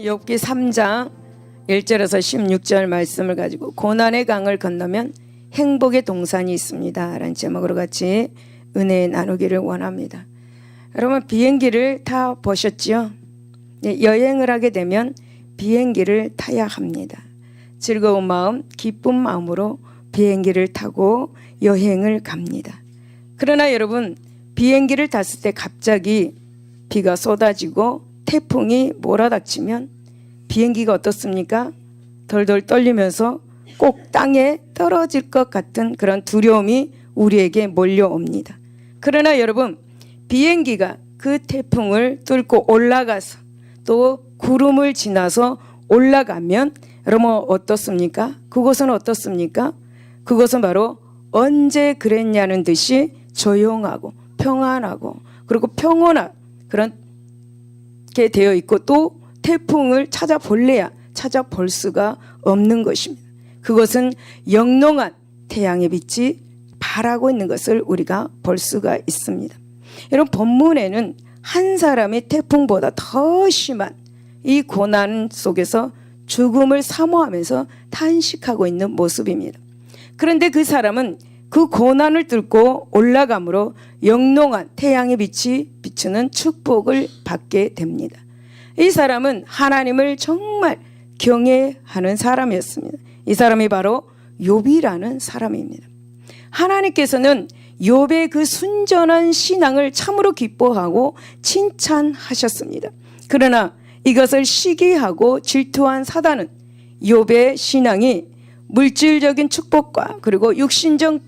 욥기 3장 1절에서 16절 말씀을 가지고 고난의 강을 건너면 행복의 동산이 있습니다 라는 제목으로 같이 은혜 나누기를 원합니다. 여러분, 비행기를 타 보셨죠? 여행을 하게 되면 비행기를 타야 합니다. 즐거운 마음, 기쁜 마음으로 비행기를 타고 여행을 갑니다. 그러나 여러분, 비행기를 탔을 때 갑자기 비가 쏟아지고 태풍이 몰아닥치면 비행기가 어떻습니까? 덜덜 떨리면서 꼭 땅에 떨어질 것 같은 그런 두려움이 우리에게 몰려옵니다. 그러나 여러분, 비행기가 그 태풍을 뚫고 올라가서 또 구름을 지나서 올라가면 여러분 어떻습니까? 그곳은 어떻습니까? 그곳은 바로 언제 그랬냐는 듯이 조용하고 평안하고 그리고 평온한 그런 게 되어 있고, 또 태풍을 찾아볼래야 찾아볼 수가 없는 것입니다. 그것은 영롱한 태양의 빛이 발하고 있는 것을 우리가 볼 수가 있습니다. 여러분, 본문에는 한 사람이 태풍보다 더 심한 이 고난 속에서 죽음을 사모하면서 탄식하고 있는 모습입니다. 그런데 그 사람은 그 고난을 뚫고 올라감으로 영롱한 태양의 빛이 비추는 축복을 받게 됩니다. 이 사람은 하나님을 정말 경외하는 사람이었습니다. 이 사람이 바로 욥이라는 사람입니다. 하나님께서는 욥의 그 순전한 신앙을 참으로 기뻐하고 칭찬하셨습니다. 그러나 이것을 시기하고 질투한 사단은 욥의 신앙이 물질적인 축복과 그리고 육신적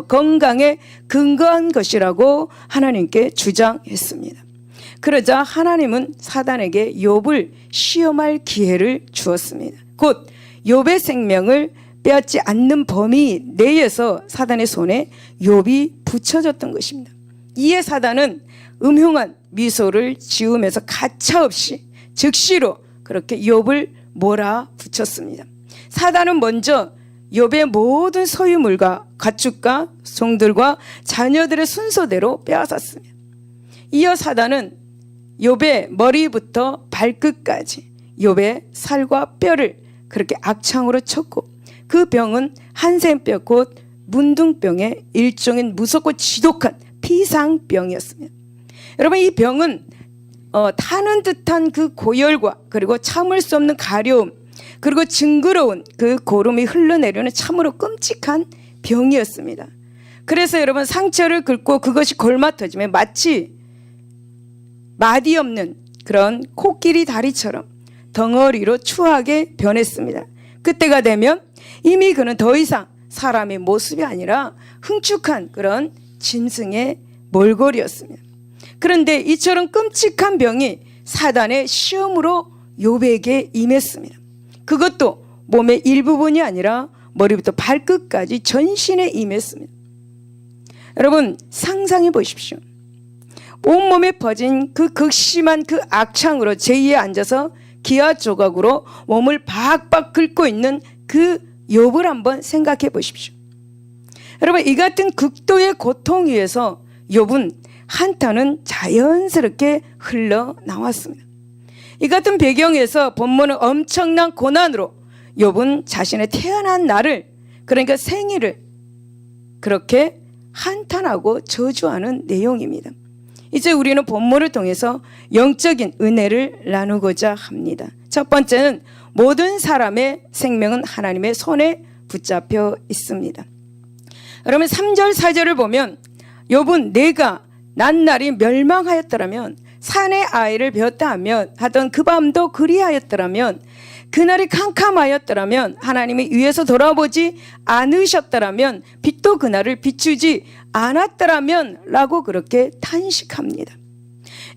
건강에 근거한 것이라고 하나님께 주장했습니다. 그러자 하나님은 사단에게 욥을 시험할 기회를 주었습니다. 곧 욥의 생명을 빼앗지 않는 범위 내에서 사단의 손에 욥이 붙여졌던 것입니다. 이에 사단은 음흉한 미소를 지으면서 가차없이 즉시로 그렇게 욥을 몰아붙였습니다. 사단은 먼저 욥의 모든 소유물과 가축과 종들과 자녀들의 순서대로 빼앗았습니다. 이어 사단은 욥의 머리부터 발끝까지 욥의 살과 뼈를 그렇게 악창으로 쳤고, 그 병은 한센병 곧 문둥병의 일종인 무섭고 지독한 피상병이었습니다. 여러분, 이 병은 타는 듯한 그 고열과 그리고 참을 수 없는 가려움 그리고 징그러운 그 고름이 흘러내리는 참으로 끔찍한 병이었습니다. 그래서 여러분, 상처를 긁고 그것이 골마 터지면 마치 마디 없는 그런 코끼리 다리처럼 덩어리로 추하게 변했습니다. 그때가 되면 이미 그는 더 이상 사람의 모습이 아니라 흉측한 그런 짐승의 몰골이었습니다. 그런데 이처럼 끔찍한 병이 사단의 시험으로 욥에게 임했습니다. 그것도 몸의 일부분이 아니라 머리부터 발끝까지 전신에 임했습니다. 여러분, 상상해 보십시오. 온몸에 퍼진 그 극심한 그 악창으로 제위에 앉아서 기아 조각으로 몸을 박박 긁고 있는 그 욥을 한번 생각해 보십시오. 여러분, 이 같은 극도의 고통 위에서 욥은 한탄은 자연스럽게 흘러나왔습니다. 이 같은 배경에서 본문은 엄청난 고난으로 욥은 자신의 태어난 날을, 그러니까 생일을 그렇게 한탄하고 저주하는 내용입니다. 이제 우리는 본문을 통해서 영적인 은혜를 나누고자 합니다. 첫 번째는 모든 사람의 생명은 하나님의 손에 붙잡혀 있습니다. 여러분, 3절 4절을 보면 욥은 내가 난 날이 멸망하였더라면, 산의 아이를 베었다 하던 그 밤도 그리하였더라면, 그날이 캄캄하였더라면, 하나님이 위에서 돌아보지 않으셨더라면, 빛도 그날을 비추지 않았더라면 라고 그렇게 탄식합니다.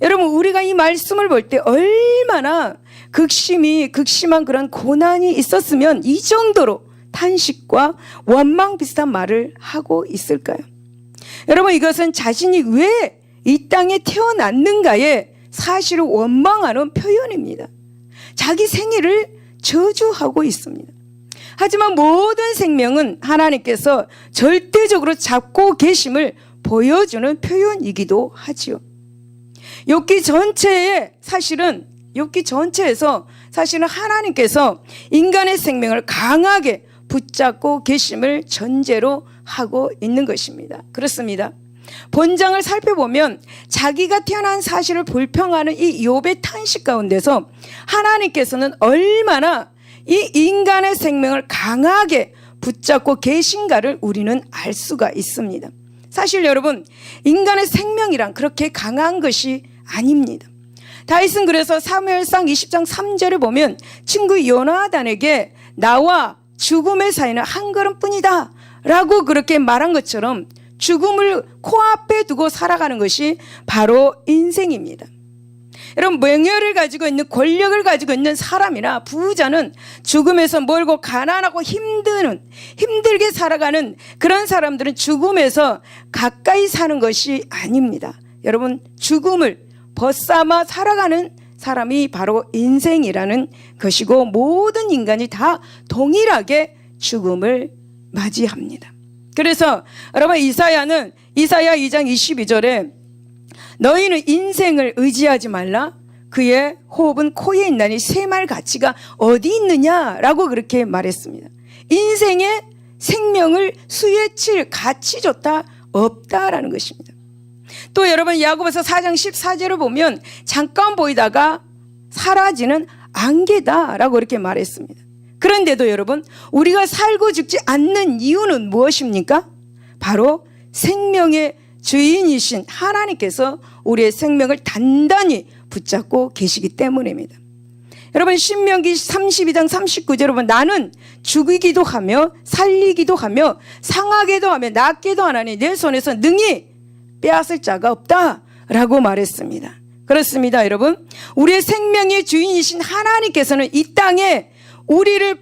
여러분, 우리가 이 말씀을 볼 때 얼마나 극심한 그런 고난이 있었으면 이 정도로 탄식과 원망 비슷한 말을 하고 있을까요? 여러분, 이것은 자신이 왜 이 땅에 태어났는가에 사실을 원망하는 표현입니다. 자기 생일을 저주하고 있습니다. 하지만 모든 생명은 하나님께서 절대적으로 잡고 계심을 보여주는 표현이기도 하지요. 욥기 전체에 사실은 욥기 전체에서 사실은 하나님께서 인간의 생명을 강하게 붙잡고 계심을 전제로 하고 있는 것입니다. 그렇습니다. 본장을 살펴보면 자기가 태어난 사실을 불평하는 이 욥의 탄식 가운데서 하나님께서는 얼마나 이 인간의 생명을 강하게 붙잡고 계신가를 우리는 알 수가 있습니다. 사실 여러분, 인간의 생명이란 그렇게 강한 것이 아닙니다. 다윗은 그래서 사무엘상 20장 3절을 보면 친구 요나단에게 나와 죽음의 사이는 한 걸음뿐이다 라고 그렇게 말한 것처럼 죽음을 코앞에 두고 살아가는 것이 바로 인생입니다. 여러분, 명예를 가지고 있는, 권력을 가지고 있는 사람이나 부자는 죽음에서 멀고 가난하고 힘들게 살아가는 그런 사람들은 죽음에서 가까이 사는 것이 아닙니다. 여러분, 죽음을 벗삼아 살아가는 사람이 바로 인생이라는 것이고, 모든 인간이 다 동일하게 죽음을 맞이합니다. 그래서 여러분, 이사야 2장 22절에 너희는 인생을 의지하지 말라. 그의 호흡은 코에 있나니 새말 가치가 어디 있느냐라고 그렇게 말했습니다. 인생의 생명을 수에 칠 가치조차 없다라는 것입니다. 또 여러분, 야고보서 4장 14절을 보면 잠깐 보이다가 사라지는 안개다라고 이렇게 말했습니다. 그런데도 여러분, 우리가 살고 죽지 않는 이유는 무엇입니까? 바로 생명의 주인이신 하나님께서 우리의 생명을 단단히 붙잡고 계시기 때문입니다. 여러분, 신명기 32장 39절에 보면 나는 죽이기도 하며 살리기도 하며 상하게도 하며 낫게도 하나니 내 손에서 능히 빼앗을 자가 없다라고 말했습니다. 그렇습니다. 여러분, 우리의 생명의 주인이신 하나님께서는 이 땅에 우리를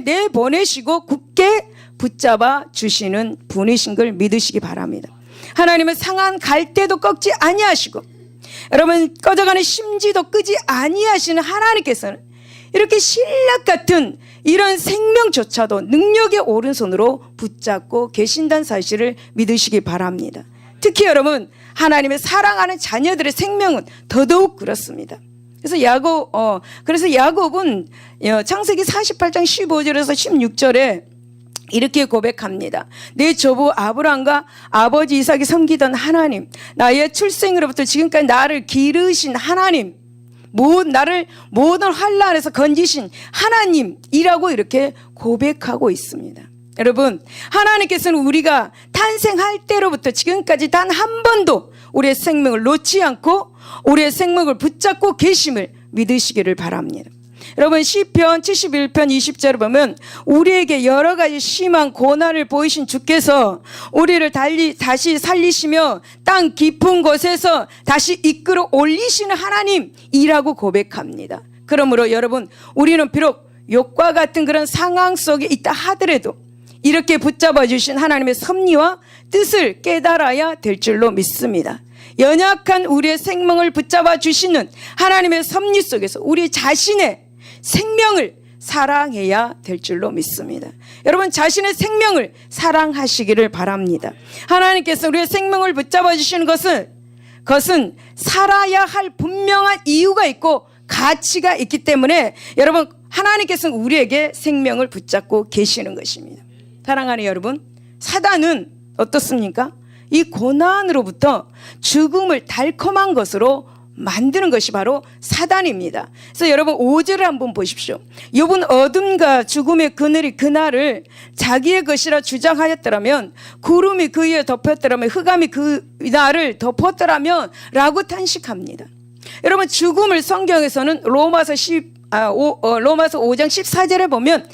내보내시고 굳게 붙잡아 주시는 분이신 걸 믿으시기 바랍니다. 하나님은 상한 갈대도 꺾지 아니하시고 여러분, 꺼져가는 심지도 끄지 아니하시는 하나님께서는 이렇게 신락 같은 이런 생명조차도 능력의 오른손으로 붙잡고 계신다는 사실을 믿으시기 바랍니다. 특히 여러분, 하나님의 사랑하는 자녀들의 생명은 더더욱 그렇습니다. 그래서 야곱은 창세기 48장 15절에서 16절에 이렇게 고백합니다. 내 조부 아브람과 아버지 이삭이 섬기던 하나님, 나의 출생으로부터 지금까지 나를 기르신 하나님, 나를 모든 환난에서 건지신 하나님이라고 이렇게 고백하고 있습니다. 여러분, 하나님께서는 우리가 탄생할 때로부터 지금까지 단 한 번도 우리의 생명을 놓지 않고 우리의 생명을 붙잡고 계심을 믿으시기를 바랍니다. 여러분, 시편 71편 20절을 보면 우리에게 여러 가지 심한 고난을 보이신 주께서 우리를 다시 살리시며 땅 깊은 곳에서 다시 이끌어 올리시는 하나님이라고 고백합니다. 그러므로 여러분, 우리는 비록 욕과 같은 그런 상황 속에 있다 하더라도 이렇게 붙잡아 주신 하나님의 섭리와 뜻을 깨달아야 될 줄로 믿습니다. 연약한 우리의 생명을 붙잡아 주시는 하나님의 섭리 속에서 우리 자신의 생명을 사랑해야 될 줄로 믿습니다. 여러분, 자신의 생명을 사랑하시기를 바랍니다. 하나님께서 우리의 생명을 붙잡아 주시는 것은 살아야 할 분명한 이유가 있고 가치가 있기 때문에 여러분, 하나님께서는 우리에게 생명을 붙잡고 계시는 것입니다. 사랑하는 여러분, 사단은 어떻습니까? 이 고난으로부터 죽음을 달콤한 것으로 만드는 것이 바로 사단입니다. 그래서 여러분, 5절을 한번 보십시오. 욥은 어둠과 죽음의 그늘이 그날을 자기의 것이라 주장하였더라면, 구름이 그 위에 덮였더라면, 흑암이 그 날을 덮었더라면 라고 탄식합니다. 여러분, 죽음을 성경에서는 로마서 5장 14절에 보면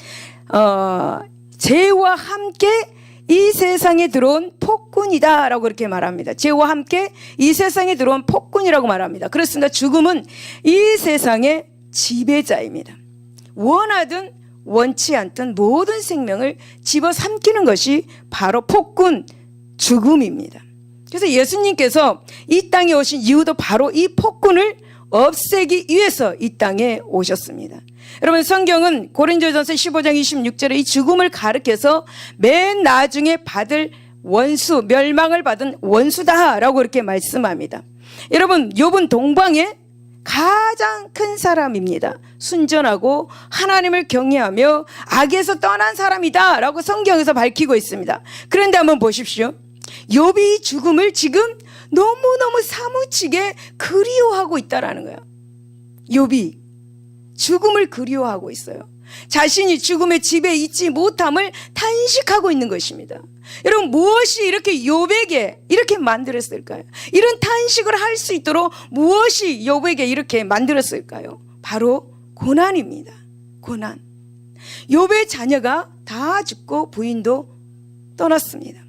죄와 함께 이 세상에 들어온 폭군이다 라고 그렇게 말합니다. 죄와 함께 이 세상에 들어온 폭군이라고 말합니다. 그렇습니다. 죽음은 이 세상의 지배자입니다. 원하든 원치 않든 모든 생명을 집어삼키는 것이 바로 폭군 죽음입니다. 그래서 예수님께서 이 땅에 오신 이유도 바로 이 폭군을 없애기 위해서 이 땅에 오셨습니다. 여러분, 성경은 고린도전서 15장 26절에 이 죽음을 가리켜서 맨 나중에 받을 원수, 멸망을 받은 원수다라고 이렇게 말씀합니다. 여러분, 욥은 동방에 가장 큰 사람입니다. 순전하고 하나님을 경외하며 악에서 떠난 사람이다 라고 성경에서 밝히고 있습니다. 그런데 한번 보십시오. 욥이 죽음을 지금 너무너무 사무치게 그리워하고 있다라는 거예요. 욥이 죽음을 그리워하고 있어요. 자신이 죽음의 집에 있지 못함을 탄식하고 있는 것입니다. 여러분, 무엇이 이렇게 욥에게 이렇게 만들었을까요? 이런 탄식을 할 수 있도록 무엇이 욥에게 이렇게 만들었을까요? 바로 고난입니다. 고난. 욥의 자녀가 다 죽고 부인도 떠났습니다.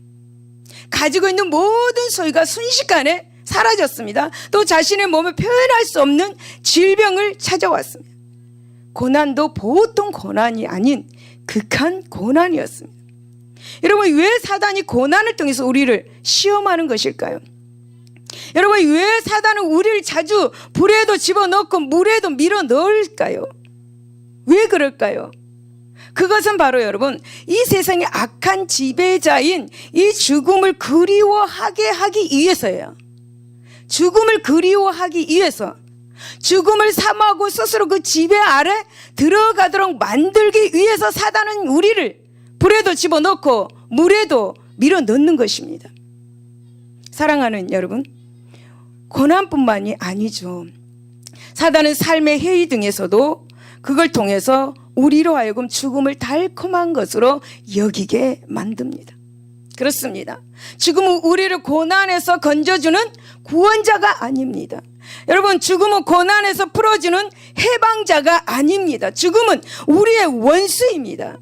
가지고 있는 모든 소유가 순식간에 사라졌습니다. 또 자신의 몸을 표현할 수 없는 질병을 찾아왔습니다. 고난도 보통 고난이 아닌 극한 고난이었습니다. 여러분, 왜 사단이 고난을 통해서 우리를 시험하는 것일까요? 여러분, 왜 사단은 우리를 자주 불에도 집어넣고 물에도 밀어 넣을까요? 왜 그럴까요? 그것은 바로 여러분, 이 세상의 악한 지배자인 이 죽음을 그리워하게 하기 위해서예요. 죽음을 그리워하기 위해서, 죽음을 사모하고 스스로 그 지배 아래 들어가도록 만들기 위해서 사단은 우리를 불에도 집어넣고 물에도 밀어 넣는 것입니다. 사랑하는 여러분, 고난뿐만이 아니죠. 사단은 삶의 해이 등에서도 그걸 통해서 우리로 하여금 죽음을 달콤한 것으로 여기게 만듭니다. 그렇습니다. 죽음은 우리를 고난에서 건져주는 구원자가 아닙니다. 여러분, 죽음은 고난에서 풀어주는 해방자가 아닙니다. 죽음은 우리의 원수입니다.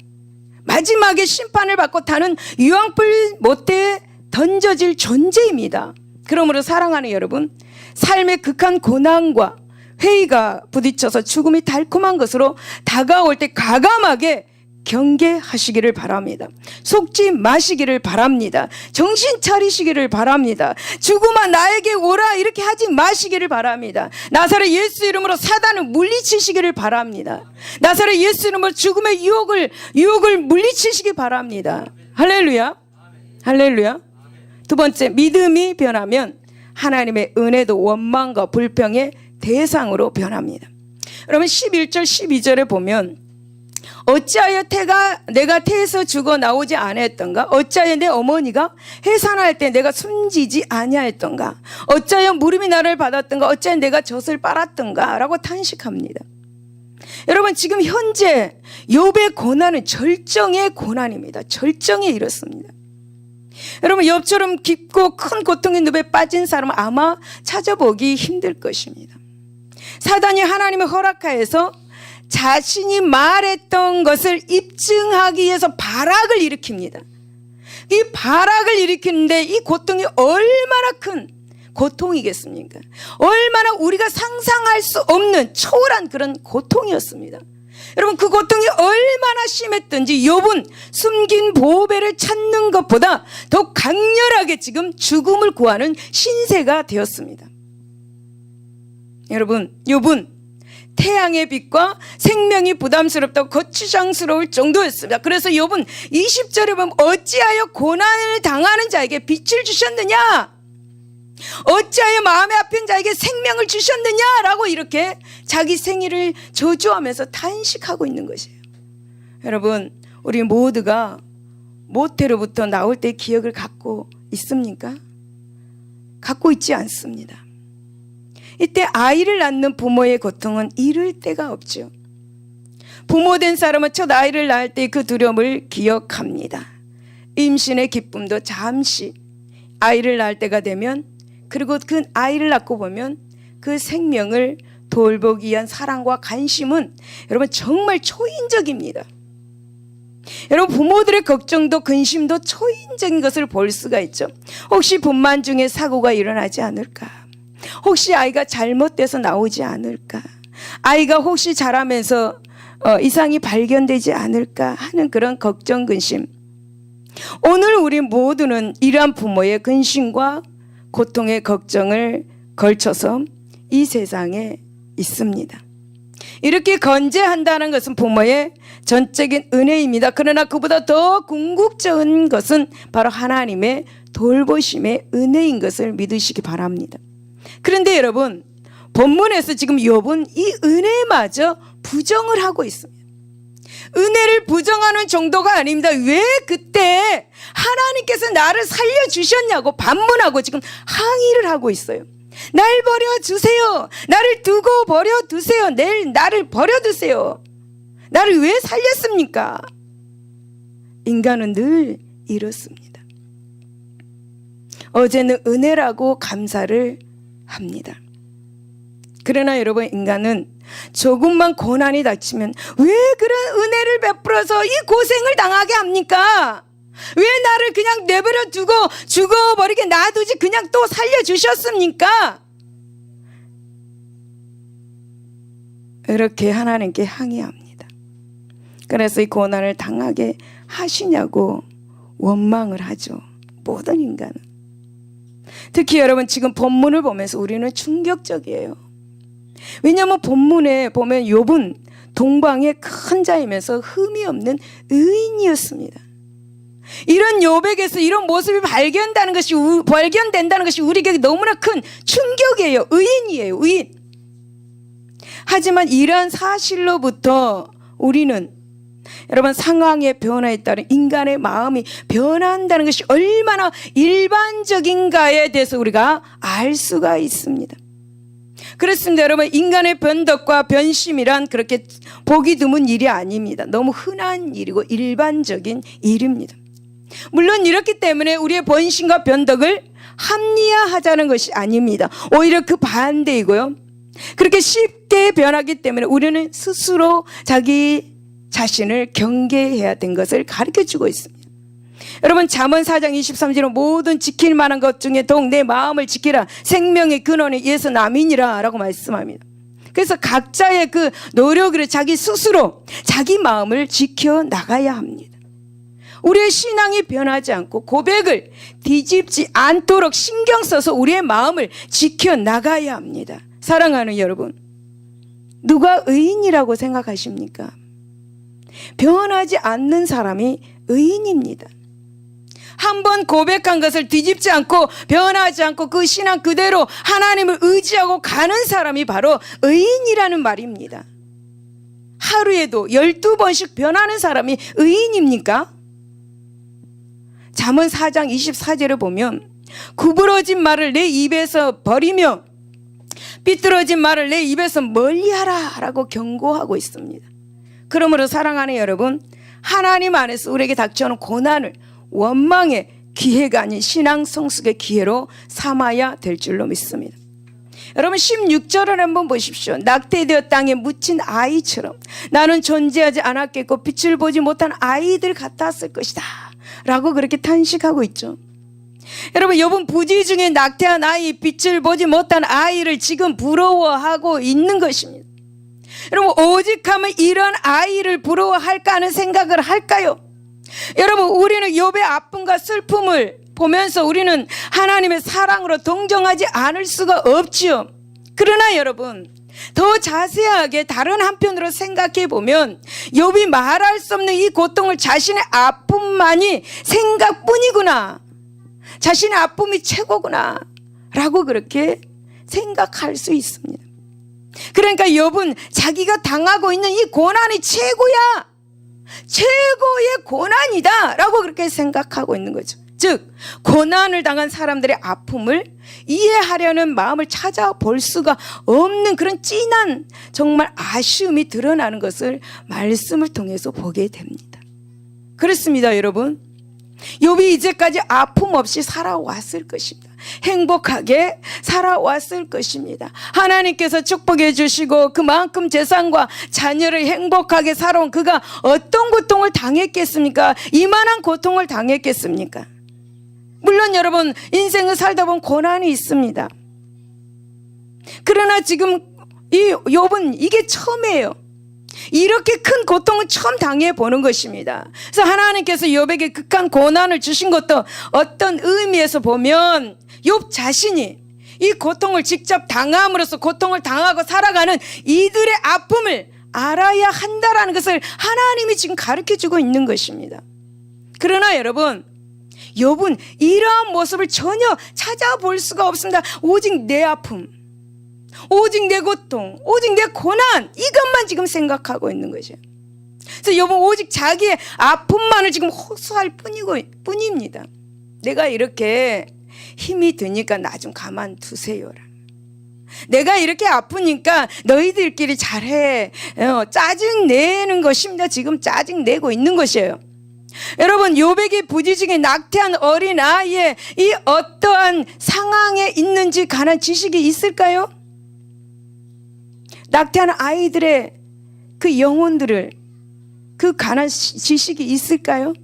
마지막에 심판을 받고 타는 유황불 못대에 던져질 존재입니다. 그러므로 사랑하는 여러분, 삶의 극한 고난과 회의가 부딪혀서 죽음이 달콤한 것으로 다가올 때 과감하게 경계하시기를 바랍니다. 속지 마시기를 바랍니다. 정신 차리시기를 바랍니다. 죽음아 나에게 오라 이렇게 하지 마시기를 바랍니다. 나사렛 예수 이름으로 사단을 물리치시기를 바랍니다. 나사렛 예수 이름으로 죽음의 유혹을 물리치시기 바랍니다. 할렐루야. 할렐루야. 두 번째, 믿음이 변하면 하나님의 은혜도 원망과 불평의 대상으로 변합니다. 여러분, 11절 12절에 보면 어찌하여 내가 태에서 죽어 나오지 아니했던가? 어찌하여 내 어머니가 해산할 때 내가 숨지지 아니하였던가? 어찌하여 무림이 나를 받았던가? 어찌하여 내가 젖을 빨았던가? 라고 탄식합니다. 여러분, 지금 현재 욥의 고난은 절정의 고난입니다. 절정에 이렇습니다. 여러분, 욥처럼 깊고 큰 고통의 늪에 빠진 사람은 아마 찾아보기 힘들 것입니다. 사단이 하나님의 허락하에서 자신이 말했던 것을 입증하기 위해서 발악을 일으킵니다. 이 발악을 일으키는데 이 고통이 얼마나 큰 고통이겠습니까? 얼마나 우리가 상상할 수 없는 초월한 그런 고통이었습니다. 여러분, 그 고통이 얼마나 심했던지 욥은 숨긴 보배를 찾는 것보다 더 강렬하게 지금 죽음을 구하는 신세가 되었습니다. 여러분, 욥은 태양의 빛과 생명이 부담스럽다고 거추장스러울 정도였습니다. 그래서 욥은 20절에 보면 어찌하여 고난을 당하는 자에게 빛을 주셨느냐? 어찌하여 마음에 아픈 자에게 생명을 주셨느냐라고 이렇게 자기 생일을 저주하면서 탄식하고 있는 것이에요. 여러분, 우리 모두가 모태로부터 나올 때의 기억을 갖고 있습니까? 갖고 있지 않습니다. 이때 아이를 낳는 부모의 고통은 이를 데가 없죠. 부모된 사람은 첫 아이를 낳을 때 그 두려움을 기억합니다. 임신의 기쁨도 잠시, 아이를 낳을 때가 되면, 그리고 그 아이를 낳고 보면 그 생명을 돌보기 위한 사랑과 관심은 여러분 정말 초인적입니다. 여러분, 부모들의 걱정도 근심도 초인적인 것을 볼 수가 있죠. 혹시 분만 중에 사고가 일어나지 않을까? 혹시 아이가 잘못돼서 나오지 않을까? 아이가 혹시 자라면서 이상이 발견되지 않을까 하는 그런 걱정, 근심. 오늘 우리 모두는 이러한 부모의 근심과 고통의 걱정을 걸쳐서 이 세상에 있습니다. 이렇게 건재한다는 것은 부모의 전적인 은혜입니다. 그러나 그보다 더 궁극적인 것은 바로 하나님의 돌보심의 은혜인 것을 믿으시기 바랍니다. 그런데 여러분, 본문에서 지금 욥은 이 은혜마저 부정을 하고 있습니다. 은혜를 부정하는 정도가 아닙니다. 왜 그때 하나님께서 나를 살려주셨냐고 반문하고 지금 항의를 하고 있어요. 날 버려주세요. 나를 두고 버려두세요. 나를 버려두세요. 나를 왜 살렸습니까? 인간은 늘 이렇습니다. 어제는 은혜라고 감사를 합니다. 그러나 여러분, 인간은 조금만 고난이 닥치면 왜 그런 은혜를 베풀어서 이 고생을 당하게 합니까? 왜 나를 그냥 내버려 두고 죽어버리게 놔두지 그냥 또 살려주셨습니까? 이렇게 하나님께 항의합니다. 그래서 이 고난을 당하게 하시냐고 원망을 하죠. 모든 인간은. 특히 여러분, 지금 본문을 보면서 우리는 충격적이에요. 왜냐하면 본문에 보면 욥은 동방의 큰 자이면서 흠이 없는 의인이었습니다. 이런 욥에게서 이런 모습이 발견된다는 것이 우리에게 너무나 큰 충격이에요. 의인이에요. 의인. 하지만 이러한 사실로부터 우리는 여러분, 상황의 변화에 따른 인간의 마음이 변한다는 것이 얼마나 일반적인가에 대해서 우리가 알 수가 있습니다. 그렇습니다. 여러분, 인간의 변덕과 변심이란 그렇게 보기 드문 일이 아닙니다. 너무 흔한 일이고 일반적인 일입니다. 물론 이렇기 때문에 우리의 변심과 변덕을 합리화하자는 것이 아닙니다. 오히려 그 반대이고요. 그렇게 쉽게 변하기 때문에 우리는 스스로 자기 자신을 경계해야 된 것을 가르쳐주고 있습니다. 여러분, 잠언 4장 23절은 모든 지킬 만한 것 중에 더욱 내 마음을 지키라. 생명의 근원이 예수 남이니라 라고 말씀합니다. 그래서 각자의 그 노력으로 자기 스스로 자기 마음을 지켜나가야 합니다. 우리의 신앙이 변하지 않고 고백을 뒤집지 않도록 신경 써서 우리의 마음을 지켜나가야 합니다. 사랑하는 여러분, 누가 의인이라고 생각하십니까? 변하지 않는 사람이 의인입니다. 한번 고백한 것을 뒤집지 않고 변하지 않고 그 신앙 그대로 하나님을 의지하고 가는 사람이 바로 의인이라는 말입니다. 하루에도 12번씩 변하는 사람이 의인입니까? 잠언 4장 24절을 보면 구부러진 말을 내 입에서 버리며 삐뚤어진 말을 내 입에서 멀리하라 라고 경고하고 있습니다. 그러므로 사랑하는 여러분, 하나님 안에서 우리에게 닥쳐오는 고난을 원망의 기회가 아닌 신앙 성숙의 기회로 삼아야 될 줄로 믿습니다. 여러분, 16절을 한번 보십시오. 낙태되어 땅에 묻힌 아이처럼 나는 존재하지 않았겠고 빛을 보지 못한 아이들 같았을 것이다 라고 그렇게 탄식하고 있죠. 여러분, 욥은 부지 중에 낙태한 아이, 빛을 보지 못한 아이를 지금 부러워하고 있는 것입니다. 여러분, 오직 하면 이런 아이를 부러워할까 하는 생각을 할까요? 여러분, 우리는 욥의 아픔과 슬픔을 보면서 우리는 하나님의 사랑으로 동정하지 않을 수가 없지요. 그러나 여러분, 더 자세하게 다른 한편으로 생각해 보면 욥이 말할 수 없는 이 고통을 자신의 아픔만이 생각뿐이구나, 자신의 아픔이 최고구나 라고 그렇게 생각할 수 있습니다. 그러니까 욥은 자기가 당하고 있는 이 고난이 최고야, 최고의 고난이다 라고 그렇게 생각하고 있는 거죠. 즉, 고난을 당한 사람들의 아픔을 이해하려는 마음을 찾아볼 수가 없는 그런 찐한 정말 아쉬움이 드러나는 것을 말씀을 통해서 보게 됩니다. 그렇습니다. 여러분, 욥이 이제까지 아픔 없이 살아왔을 것입니다. 행복하게 살아왔을 것입니다. 하나님께서 축복해 주시고 그만큼 재산과 자녀를 행복하게 살아온 그가 어떤 고통을 당했겠습니까? 이만한 고통을 당했겠습니까? 물론 여러분, 인생을 살다 보면 고난이 있습니다. 그러나 지금 이 욥은 이게 처음이에요. 이렇게 큰 고통을 처음 당해보는 것입니다. 그래서 하나님께서 욥에게 극한 고난을 주신 것도 어떤 의미에서 보면 욥 자신이 이 고통을 직접 당함으로써 고통을 당하고 살아가는 이들의 아픔을 알아야 한다라는 것을 하나님이 지금 가르쳐주고 있는 것입니다. 그러나 여러분, 욥은 이러한 모습을 전혀 찾아볼 수가 없습니다. 오직 내 아픔, 오직 내 고통, 오직 내 고난, 이것만 지금 생각하고 있는 거죠. 그래서 여러분, 오직 자기의 아픔만을 지금 호소할 뿐입니다. 내가 이렇게 힘이 드니까 나 좀 가만두세요라. 내가 이렇게 아프니까 너희들끼리 잘해. 짜증내는 것입니다. 지금 짜증내고 있는 것이에요. 여러분, 요백이 부지중에 낙태한 어린아이의 이 어떠한 상황에 있는지 관한 지식이 있을까요? 낙태한 아이들의 그 영혼들을 그 관한 지식이 있을까요?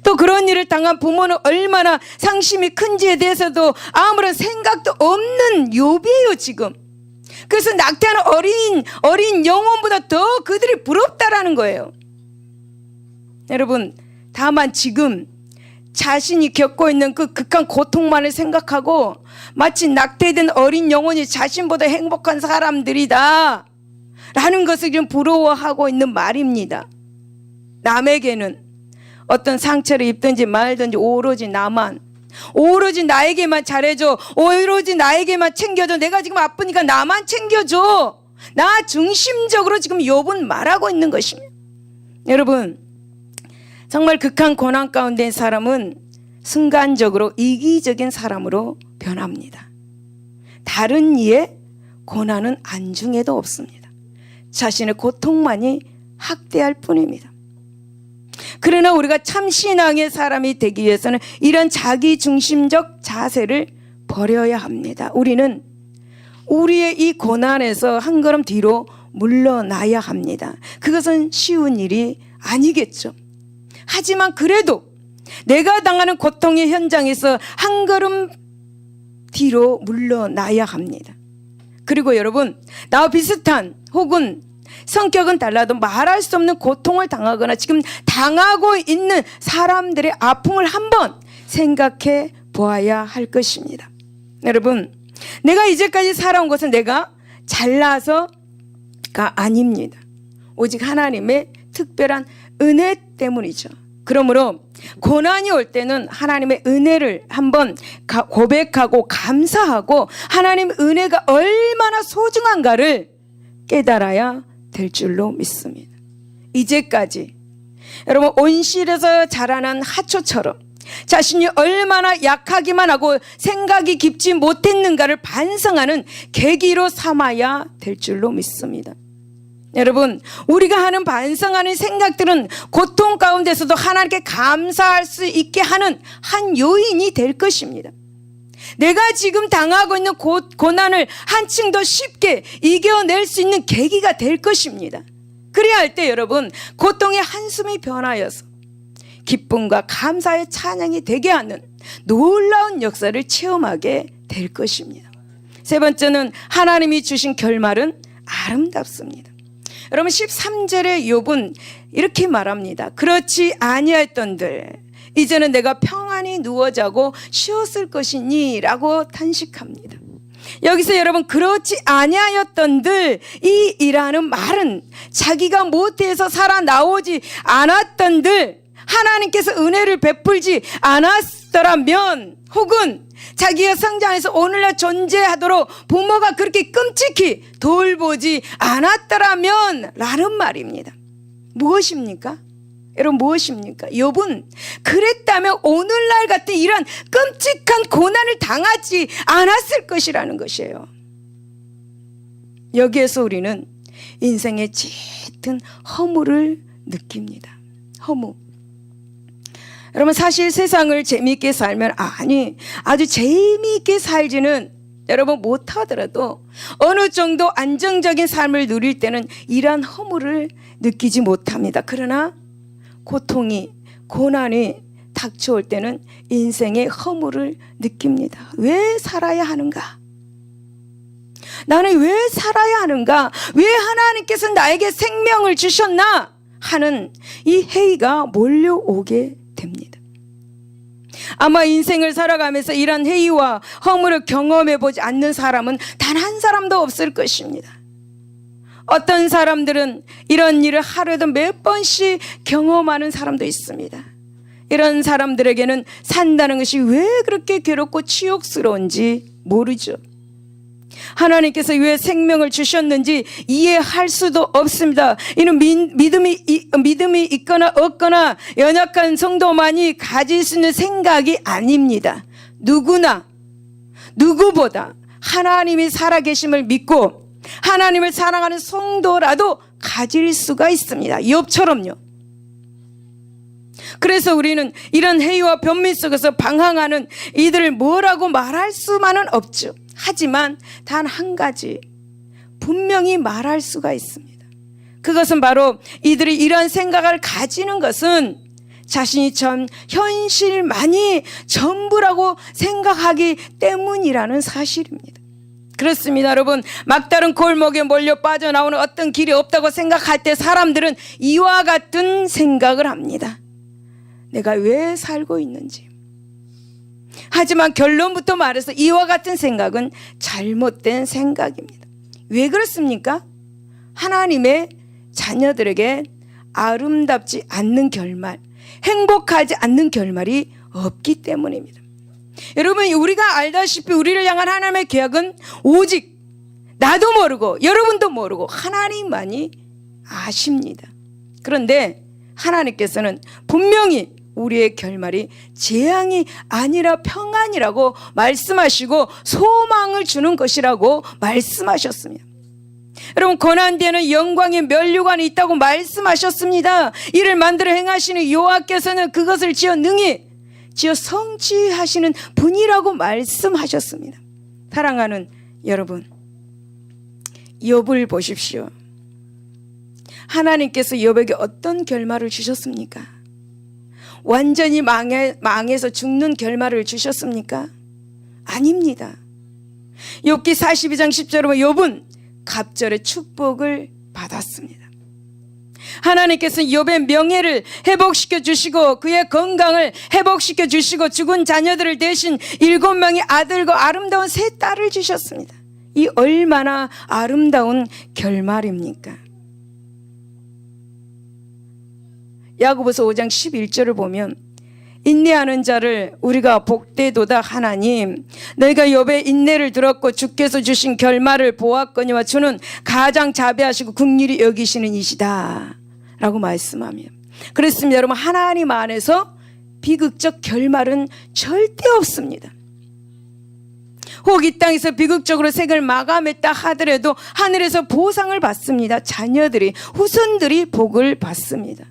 또 그런 일을 당한 부모는 얼마나 상심이 큰지에 대해서도 아무런 생각도 없는 욥이에요 지금. 그래서 낙태하는 어린 영혼보다 더 그들이 부럽다라는 거예요. 여러분, 다만 지금 자신이 겪고 있는 그 극한 고통만을 생각하고 마치 낙태된 어린 영혼이 자신보다 행복한 사람들이다 라는 것을 지금 부러워하고 있는 말입니다. 남에게는 어떤 상처를 입든지 말든지 오로지 나만, 오로지 나에게만 잘해줘, 오로지 나에게만 챙겨줘, 내가 지금 아프니까 나만 챙겨줘, 나 중심적으로 지금 욥은 말하고 있는 것입니다. 여러분, 정말 극한 고난 가운데 사람은 순간적으로 이기적인 사람으로 변합니다. 다른 이의 고난은 안중에도 없습니다. 자신의 고통만이 학대할 뿐입니다. 그러나 우리가 참 신앙의 사람이 되기 위해서는 이런 자기중심적 자세를 버려야 합니다. 우리는 우리의 이 고난에서 한 걸음 뒤로 물러나야 합니다. 그것은 쉬운 일이 아니겠죠. 하지만 그래도 내가 당하는 고통의 현장에서 한 걸음 뒤로 물러나야 합니다. 그리고 여러분, 나와 비슷한 혹은 성격은 달라도 말할 수 없는 고통을 당하거나 지금 당하고 있는 사람들의 아픔을 한번 생각해 보아야 할 것입니다. 여러분, 내가 이제까지 살아온 것은 내가 잘나서가 아닙니다. 오직 하나님의 특별한 은혜 때문이죠. 그러므로 고난이 올 때는 하나님의 은혜를 한번 고백하고 감사하고 하나님의 은혜가 얼마나 소중한가를 깨달아야 될 줄로 믿습니다. 이제까지 여러분, 온실에서 자라난 하초처럼 자신이 얼마나 약하기만 하고 생각이 깊지 못했는가를 반성하는 계기로 삼아야 될 줄로 믿습니다. 여러분, 우리가 하는 반성하는 생각들은 고통 가운데서도 하나님께 감사할 수 있게 하는 한 요인이 될 것입니다. 내가 지금 당하고 있는 고난을 한층 더 쉽게 이겨낼 수 있는 계기가 될 것입니다. 그래야 할 때 여러분, 고통의 한숨이 변하여서 기쁨과 감사의 찬양이 되게 하는 놀라운 역사를 체험하게 될 것입니다. 세 번째는 하나님이 주신 결말은 아름답습니다. 여러분, 13절의 욥은 이렇게 말합니다. 그렇지 아니하였던들 이제는 내가 평안히 누워 자고 쉬었을 것이니 라고 탄식합니다. 여기서 여러분, 그렇지 아니하였던들, 이 이라는 말은 자기가 모태에서 살아나오지 않았던들, 하나님께서 은혜를 베풀지 않았더라면, 혹은 자기가 성장해서 오늘날 존재하도록 부모가 그렇게 끔찍히 돌보지 않았더라면 라는 말입니다. 무엇입니까? 여러분, 무엇입니까? 욥은 그랬다면 오늘날 같은 이런 끔찍한 고난을 당하지 않았을 것이라는 것이에요. 여기에서 우리는 인생의 짙은 허무를 느낍니다. 허무. 여러분, 사실 세상을 재미있게 살면 아주 재미있게 살지는 여러분 못하더라도 어느 정도 안정적인 삶을 누릴 때는 이러한 허무를 느끼지 못합니다. 그러나 고통이, 고난이 닥쳐올 때는 인생의 허무를 느낍니다. 왜 살아야 하는가? 나는 왜 살아야 하는가? 왜 하나님께서 나에게 생명을 주셨나? 하는 이 회의가 몰려오게 됩니다. 아마 인생을 살아가면서 이런 회의와 허물을 경험해 보지 않는 사람은 단 한 사람도 없을 것입니다. 어떤 사람들은 이런 일을 하루에도 몇 번씩 경험하는 사람도 있습니다. 이런 사람들에게는 산다는 것이 왜 그렇게 괴롭고 치욕스러운지 모르죠. 하나님께서 왜 생명을 주셨는지 이해할 수도 없습니다. 이는 믿음이 있거나 없거나 연약한 성도만이 가질 수 있는 생각이 아닙니다. 누구보다 하나님이 살아계심을 믿고 하나님을 사랑하는 성도라도 가질 수가 있습니다. 욥처럼요. 그래서 우리는 이런 회의와 변민 속에서 방황하는 이들을 뭐라고 말할 수만은 없죠. 하지만 단 한 가지 분명히 말할 수가 있습니다. 그것은 바로 이들이 이런 생각을 가지는 것은 자신이 전 현실만이 전부라고 생각하기 때문이라는 사실입니다. 그렇습니다, 여러분. 막다른 골목에 몰려 빠져나오는 어떤 길이 없다고 생각할 때 사람들은 이와 같은 생각을 합니다. 내가 왜 살고 있는지. 하지만 결론부터 말해서 이와 같은 생각은 잘못된 생각입니다. 왜 그렇습니까? 하나님의 자녀들에게 아름답지 않는 결말, 행복하지 않는 결말이 없기 때문입니다. 여러분, 우리가 알다시피 우리를 향한 하나님의 계획은 오직 나도 모르고 여러분도 모르고 하나님만이 아십니다. 그런데 하나님께서는 분명히 우리의 결말이 재앙이 아니라 평안이라고 말씀하시고 소망을 주는 것이라고 말씀하셨습니다. 여러분, 고난 뒤에는 영광의 면류관이 있다고 말씀하셨습니다. 이를 만들어 행하시는 여호와께서는 그것을 지어 능히 지어 성취하시는 분이라고 말씀하셨습니다. 사랑하는 여러분, 욥을 보십시오. 하나님께서 욥에게 어떤 결말을 주셨습니까? 완전히 망해서 죽는 결말을 주셨습니까? 아닙니다. 욥기 42장 10절에 보면 욥은 갑절의 축복을 받았습니다. 하나님께서는 욥의 명예를 회복시켜 주시고 그의 건강을 회복시켜 주시고 죽은 자녀들을 대신 7명의 아들과 아름다운 3딸을 주셨습니다. 이 얼마나 아름다운 결말입니까? 야고보서 5장 11절을 보면 인내하는 자를 우리가 복되도다 하나님, 너희가 욥의 인내를 들었고 주께서 주신 결말을 보았거니와 주는 가장 자비하시고 긍휼히 여기시는 이시다 라고 말씀하며, 그렇습니다. 여러분, 하나님 안에서 비극적 결말은 절대 없습니다. 혹 이 땅에서 비극적으로 생을 마감했다 하더라도 하늘에서 보상을 받습니다. 자녀들이, 후손들이 복을 받습니다.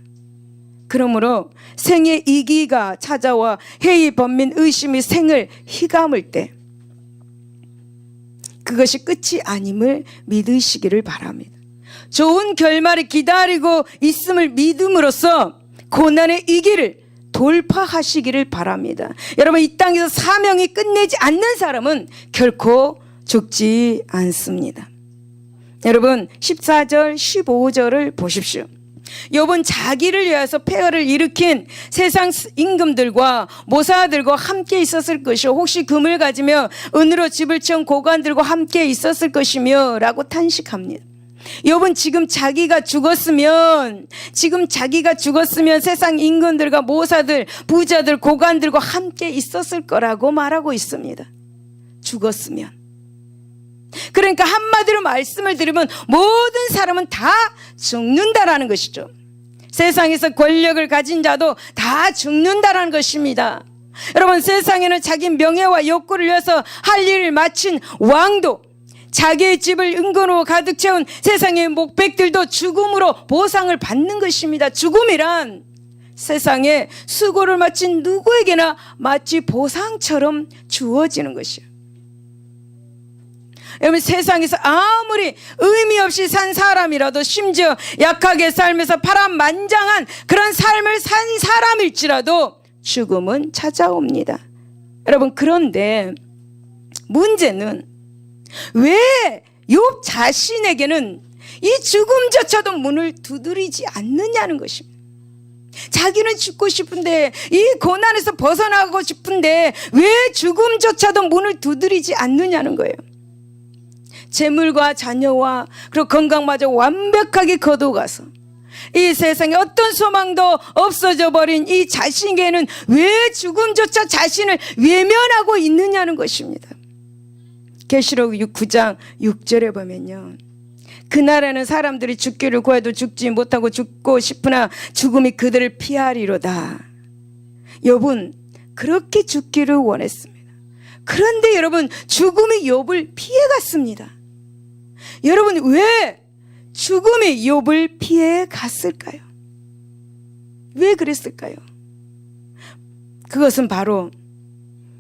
그러므로 생의 이기가 찾아와 회의, 번민, 의심이 생을 휘감을 때 그것이 끝이 아님을 믿으시기를 바랍니다. 좋은 결말이 기다리고 있음을 믿음으로써 고난의 이 길을 돌파하시기를 바랍니다. 여러분, 이 땅에서 사명이 끝내지 않는 사람은 결코 죽지 않습니다. 여러분, 14절 15절을 보십시오. 욥은 자기를 위해서 폐허를 일으킨 세상 임금들과 모사들과 함께 있었을 것이요, 혹시 금을 가지며 은으로 집을 채운 고관들과 함께 있었을 것이며 라고 탄식합니다. 욥은 지금 자기가 죽었으면 세상 임금들과 모사들, 부자들, 고관들과 함께 있었을 거라고 말하고 있습니다. 죽었으면. 그러니까 한마디로 말씀을 드리면 모든 사람은 다 죽는다라는 것이죠. 세상에서 권력을 가진 자도 다 죽는다라는 것입니다. 여러분, 세상에는 자기 명예와 욕구를 위해서 할 일을 마친 왕도, 자기의 집을 은근으로 가득 채운 세상의 목백들도 죽음으로 보상을 받는 것입니다. 죽음이란 세상에 수고를 마친 누구에게나 마치 보상처럼 주어지는 것이에요. 여러분, 세상에서 아무리 의미 없이 산 사람이라도, 심지어 약하게 살면서 파란만장한 그런 삶을 산 사람일지라도 죽음은 찾아옵니다. 여러분, 그런데 문제는 왜 욥 자신에게는 이 죽음조차도 문을 두드리지 않느냐는 것입니다. 자기는 죽고 싶은데, 이 고난에서 벗어나고 싶은데 왜 죽음조차도 문을 두드리지 않느냐는 거예요. 재물과 자녀와 그리고 건강마저 완벽하게 거둬가서 이 세상에 어떤 소망도 없어져 버린 이 자신에게는 왜 죽음조차 자신을 외면하고 있느냐는 것입니다. 계시록 9장 6절에 보면요, 그날에는 사람들이 죽기를 구해도 죽지 못하고 죽고 싶으나 죽음이 그들을 피하리로다. 욥은 그렇게 죽기를 원했습니다. 그런데 여러분, 죽음이 욥을 피해갔습니다. 여러분, 왜 죽음이 욥을 피해갔을까요? 왜 그랬을까요? 그것은 바로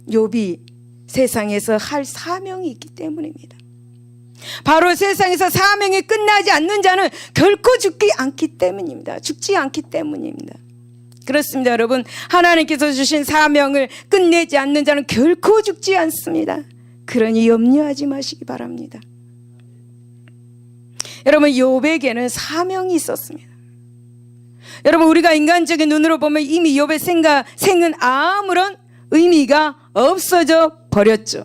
욥이 세상에서 할 사명이 있기 때문입니다. 바로 세상에서 사명이 끝나지 않는 자는 결코 죽지 않기 때문입니다. 그렇습니다, 여러분. 하나님께서 주신 사명을 끝내지 않는 자는 결코 죽지 않습니다. 그러니 염려하지 마시기 바랍니다. 여러분, 욥에게는 사명이 있었습니다. 여러분, 우리가 인간적인 눈으로 보면 이미 욥의 생은 아무런 의미가 없어져 버렸죠.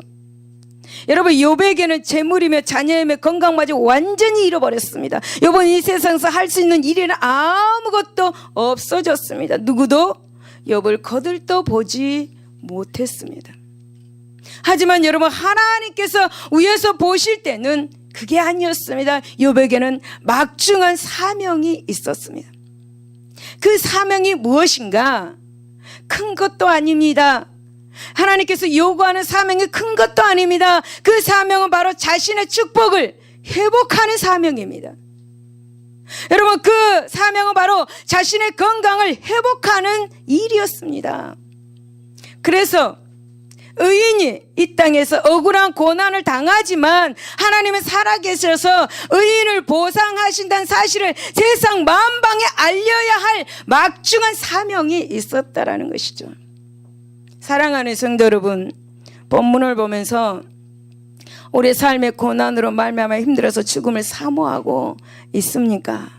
여러분, 욥에게는 재물이며 자녀이며 건강마저 완전히 잃어버렸습니다. 욥은 이 세상에서 할 수 있는 일에는 아무것도 없어졌습니다. 누구도 욥을 거들떠 보지 못했습니다. 하지만 여러분, 하나님께서 위에서 보실 때는 그게 아니었습니다. 욥에게는 막중한 사명이 있었습니다. 그 사명이 무엇인가? 큰 것도 아닙니다. 하나님께서 요구하는 사명이 큰 것도 아닙니다. 그 사명은 바로 자신의 축복을 회복하는 사명입니다. 여러분, 그 사명은 바로 자신의 건강을 회복하는 일이었습니다. 그래서 의인이 이 땅에서 억울한 고난을 당하지만 하나님은 살아계셔서 의인을 보상하신다는 사실을 세상 만방에 알려야 할 막중한 사명이 있었다라는 것이죠. 사랑하는 성도 여러분, 본문을 보면서 우리 삶의 고난으로 말미암아 힘들어서 죽음을 사모하고 있습니까?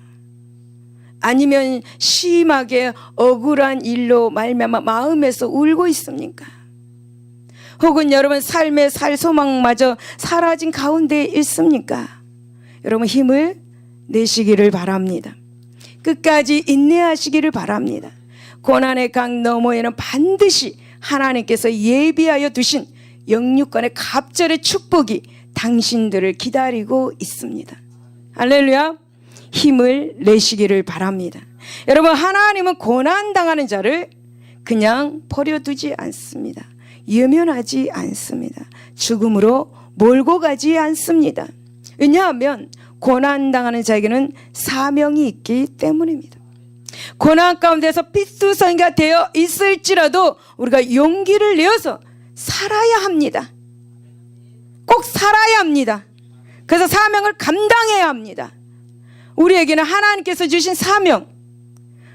아니면 심하게 억울한 일로 말미암아 마음에서 울고 있습니까? 혹은 여러분, 삶의 살 소망마저 사라진 가운데 있습니까? 여러분, 힘을 내시기를 바랍니다. 끝까지 인내하시기를 바랍니다. 고난의 강 너머에는 반드시 하나님께서 예비하여 두신 영육간의 갑절의 축복이 당신들을 기다리고 있습니다. 할렐루야. 힘을 내시기를 바랍니다. 여러분, 하나님은 고난당하는 자를 그냥 버려두지 않습니다. 예면하지 않습니다. 죽음으로 몰고 가지 않습니다. 왜냐하면 고난당하는 자에게는 사명이 있기 때문입니다. 고난 가운데서 피투성이가 되어 있을지라도 우리가 용기를 내어서 살아야 합니다. 꼭 살아야 합니다. 그래서 사명을 감당해야 합니다. 우리에게는 하나님께서 주신 사명,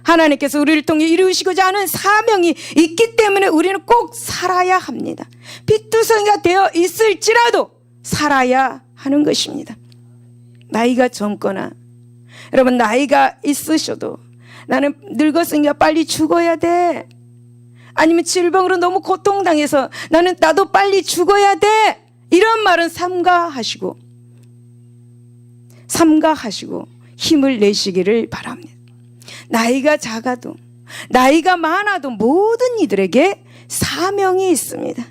하나님께서 우리를 통해 이루시고자 하는 사명이 있기 때문에 우리는 꼭 살아야 합니다. 피투성이가 되어 있을지라도 살아야 하는 것입니다. 나이가 젊거나, 여러분, 나이가 있으셔도 나는 늙었으니까 빨리 죽어야 돼, 아니면 질병으로 너무 고통당해서 나도 빨리 죽어야 돼, 이런 말은 삼가하시고 힘을 내시기를 바랍니다. 나이가 작아도 나이가 많아도 모든 이들에게 사명이 있습니다.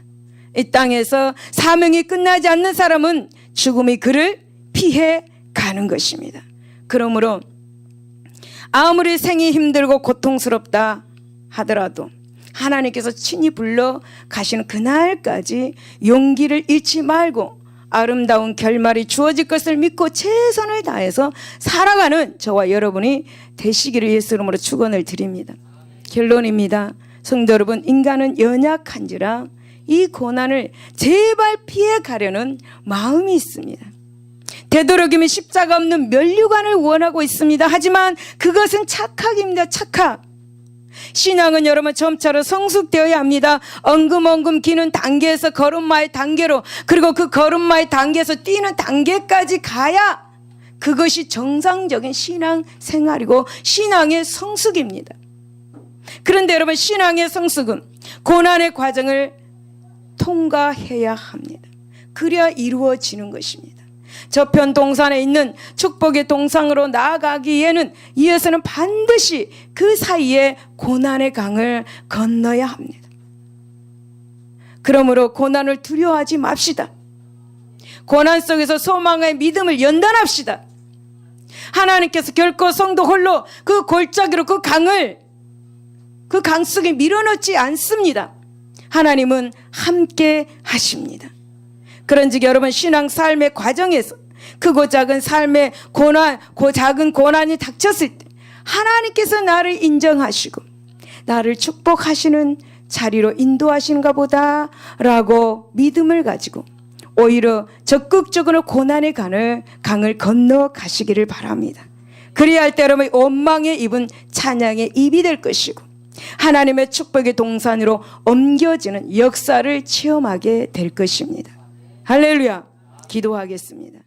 이 땅에서 사명이 끝나지 않는 사람은 죽음이 그를 피해 가는 것입니다. 그러므로 아무리 생이 힘들고 고통스럽다 하더라도 하나님께서 친히 불러 가시는 그날까지 용기를 잃지 말고 아름다운 결말이 주어질 것을 믿고 최선을 다해서 살아가는 저와 여러분이 되시기를 예수 이름으로 축원을 드립니다. 결론입니다. 성도 여러분, 인간은 연약한지라 이 고난을 제발 피해 가려는 마음이 있습니다. 되도록이면 십자가 없는 면류관을 원하고 있습니다. 하지만 그것은 착각입니다. 착각. 신앙은 여러분 점차로 성숙되어야 합니다. 엉금엉금 기는 단계에서 걸음마의 단계로, 그리고 그 걸음마의 단계에서 뛰는 단계까지 가야 그것이 정상적인 신앙 생활이고 신앙의 성숙입니다. 그런데 여러분, 신앙의 성숙은 고난의 과정을 통과해야 합니다. 그래야 이루어지는 것입니다. 저편 동산에 있는 축복의 동산으로 나아가기에는 이어서는 반드시 그 사이에 고난의 강을 건너야 합니다. 그러므로 고난을 두려워하지 맙시다. 고난 속에서 소망의 믿음을 연단합시다. 하나님께서 결코 성도 홀로 그 골짜기로 그 강 속에 밀어넣지 않습니다. 하나님은 함께 하십니다. 그런즉 여러분 신앙 삶의 과정에서 크고 작은 삶의 작은 고난이 닥쳤을 때 하나님께서 나를 인정하시고 나를 축복하시는 자리로 인도하시는가 보다 라고 믿음을 가지고 오히려 적극적으로 고난의 강을 건너 가시기를 바랍니다. 그래야 할 때 여러분 원망의 입은 찬양의 입이 될 것이고 하나님의 축복의 동산으로 옮겨지는 역사를 체험하게 될 것입니다. 할렐루야. 기도하겠습니다.